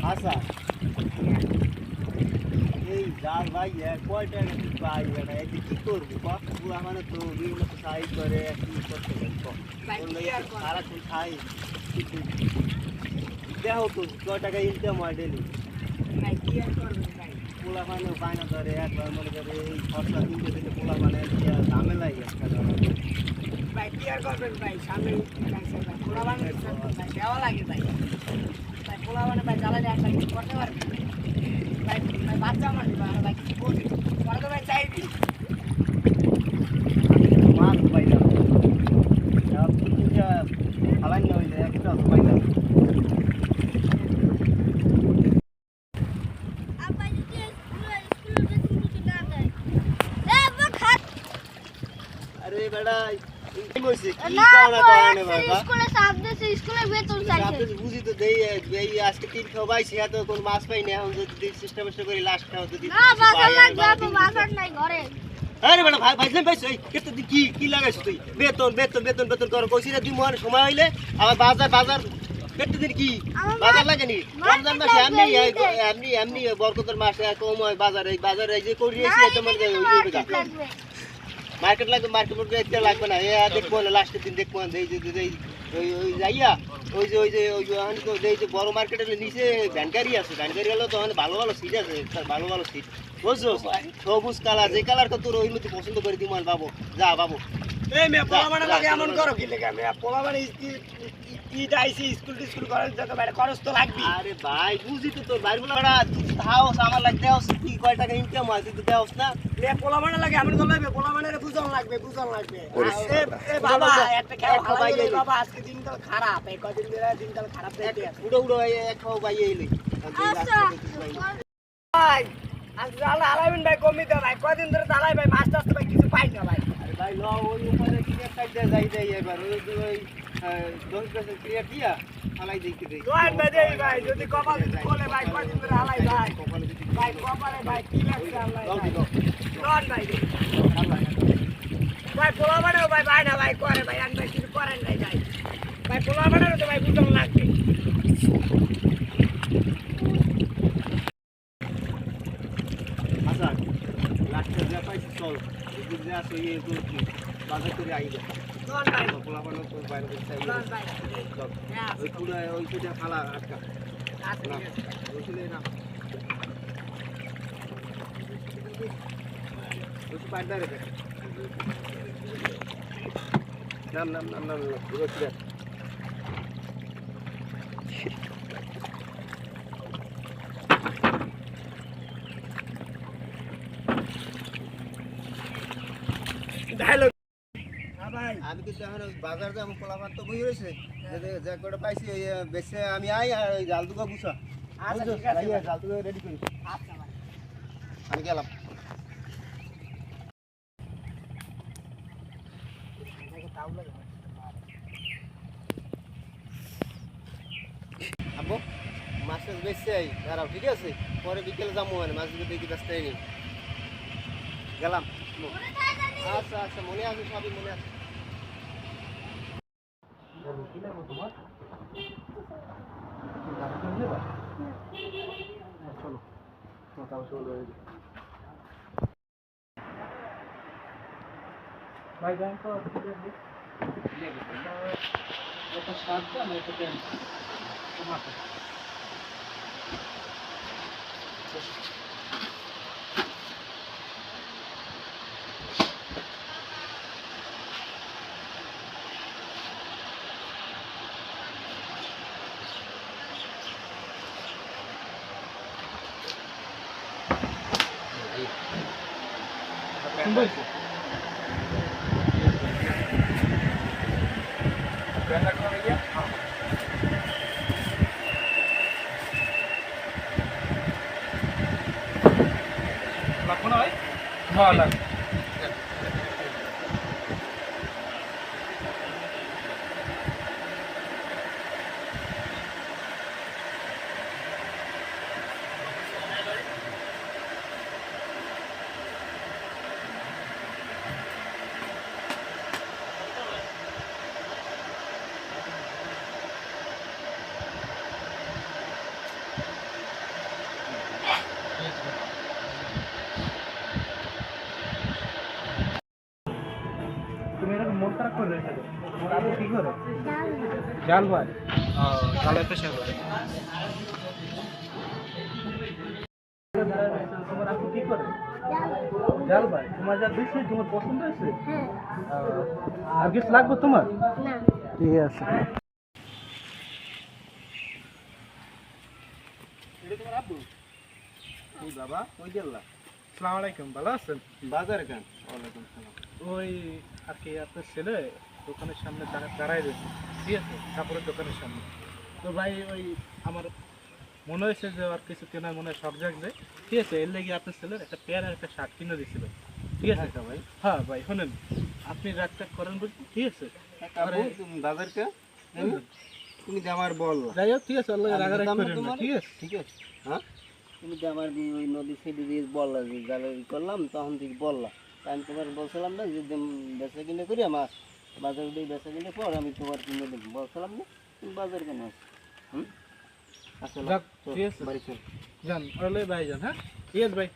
আচ্ছা এই যার ভাই কয়টা পাই এটা এতে কি করবো পুরা মানে তো বিভিন্ন সাইজ করে কি করতে পারবো সারাক্ষণ খাই কিন্তু দেখো তো কয় টাকা ইনকাম হয় ডেলি পোলা মানে বায়না ধরে একবার মনে করে এই খরচা কিনতে দিতে পোলা মানে ঝামেলাই একটা ভাই কি আর করবেন ভাই সামনে পোলা বানানো দেওয়া লাগে ভাই ভাই পোলা মানে ভাই জ্বালালে একটা কিছু করতে পারবে ভাই ভাই বাচ্চা আমার ভাই কিছু বলি পরে তো ভাই চাইবি মাছ পাইলাম ফালাই না হইলে একটা পাইলাম আরে বেটা বুঝি তো দেই আজকে 3 খাও পাইছি এত কোন মাছ পাই না এখন যদি সিস্টেম করে লাস্ট খাও যদি আরে বেটা ভাই ভাইজান পাইছো এই কত কি কি লাগাইছ তুই বেতন বেতন বেতন বেতন কর কইছি না তুই মনে সময় হইলে আবার বাজার বাজার কতদিন কি বাজার লাগেনি রমজান মাসে এমনি এমনি বরকতের মাসে কম হয় বাজার এই যে করিয়েছি তোমার মার্কেট লাগবে মার্কেট মধ্যে লাগবে না দেখবো না লাস্টের দিন দেখবো এই যে ওই যাইয়া ওই যে এই যে বড় মার্কেটের নিচে ভ্যানগাড়ি আছে ভ্যানগাড়ি গেলেও তো ভালো ভালো সিট আছে ভালো ভালো সিট বুঝছো সবুজ কালার যে কালার তোর ওই মধ্যে পছন্দ করে দিই বাবু যা বাবু এই মে পোলা মানে লাগে এমন করো কি লাগে মে পোলা মানে আইসি স্কুল করার জন্য বাইরে খরচ তো লাগবে আরে ভাই বুঝি তো তোর ভাই বলা হাউস আমার লাগতে হাউস কি কয় টাকা ইনকাম হয় তুই দেওস না মে পোলা মানে লাগে এমন করলে পোলা মানে বুঝন লাগবে এ বাবা একটা খেলা ভাই বাবা আজকে দিনকাল খারাপ এই কদিন ধরে দিনকাল খারাপ দেখতে আছে উড়ো উড়ো এক খাও ভাই এলি আচ্ছা ভাই আজ জালা আলাইবেন ভাই কমিতে ভাই কদিন ধরে জালাই ভাই মাছ টাছ ভাই কিছু পাই না ভাই ভাই ল ওই উপরে ক্লিয়ার সাইডে যাই এবার ওই 10% ক্লিয়ার দিয়া হালাই দিতে দেই লোন বাদে ভাই যদি কপাল খোলে ভাই কদিন ধরে হালাই ভাই ভাই কপালে ভাই কি লাগছে আল্লাহ লোন ভাই ভাই পোলা বানাও ভাই ভাই না ভাই করে ভাই আমি ভাই কিছু করেন নাই ভাই ভাই পোলা বানানো তো ভাই বুঝন লাগবে আচ্ছা লাস্টে যা পাইছি চল যদি যা আছে এই করছি বাজার করে আইবে লোন ভাই পোলা বানো তো বাইরে করতে আইবে লোন ভাই ওই পুরো ওই সেটা খালা আটকা আচ্ছা বুঝলে না ওই পাড়া রে নাম পুরো ক্লিয়ার ডায়লগ ভাই আমি কিন্তু এখন বাজার যাবো পোলাপান তো বই রয়েছে যে কটা পাইছি ওই বেশি আমি আই আর ওই জাল দুগা বুঝা আচ্ছা ঠিক আছে জাল দুগা রেডি করি আচ্ছা ভাই আমি গেলাম আব্বু মাছ বেশি আই দাঁড়াও ঠিক আছে পরে বিকেলে যাবো মানে মাছ দেখি ব্যস্ত নেই গেলাম আচ্ছা আচ্ছা মনে আছে সবই মনে আছে ভাই ব্যাংক তো এটা স্টার্ট দাও এটা দেন টমেটো তোমার আপু কি করে? জাল ভাই। জালে পেশা করে। তোমার আপু কি করে? জাল ভাই। তোমার যা দেখছি তোমার পছন্দ হয়েছে? আর কিছু লাগবে তোমার? ঠিক আছে। এটা তোমার আব্বু? এই বাবা ওই গেল্লা আসসালামু আলাইকুম, ভালো আছেন? বাজারে কেন? ওয়ালাইকুম সালাম। ওই আর কি আপনার ছেলে দোকানের সামনে দাঁড়ায় রয়েছে, ঠিক আছে, কাপড়ের দোকানের সামনে। তো ভাই ওই আমার মনে হয়েছে যে আর কিছু কেনার মনে হয় শখ জাগছে, ঠিক আছে, এর লেগে আপনার ছেলের একটা প্যান্ট আর একটা শার্ট কিনে দিয়েছিল, ঠিক আছে ভাই হ্যাঁ ভাই শোনেন, আপনি রাগ টাগ করেন বুঝলি, ঠিক আছে। আপু তুমি বাজার কে? তুমি তো আমার বললা যাই হোক ঠিক আছে, আল্লাহ রাগারাগি আমি করেন না, তোমার- ঠিক আছে। ঠিক আছে হ্যাঁ তুমি তো আমার ওই নদীর সাইডে দিয়ে বললা যে জালারি করলাম তখন থেকে বললা তা আমি তোমার বলছিলাম না যে বেচা কিনে করি আমার বাজার দিয়ে বেচা কিনে পর আমি তোমার কিনে দেবো বলছিলাম না তুমি বাজার কেন আসো হুম আসলে যাক, ঠিক আছে। বাড়ি চল যান ওরা ভাই যান, হ্যাঁ ঠিক আছে ভাই।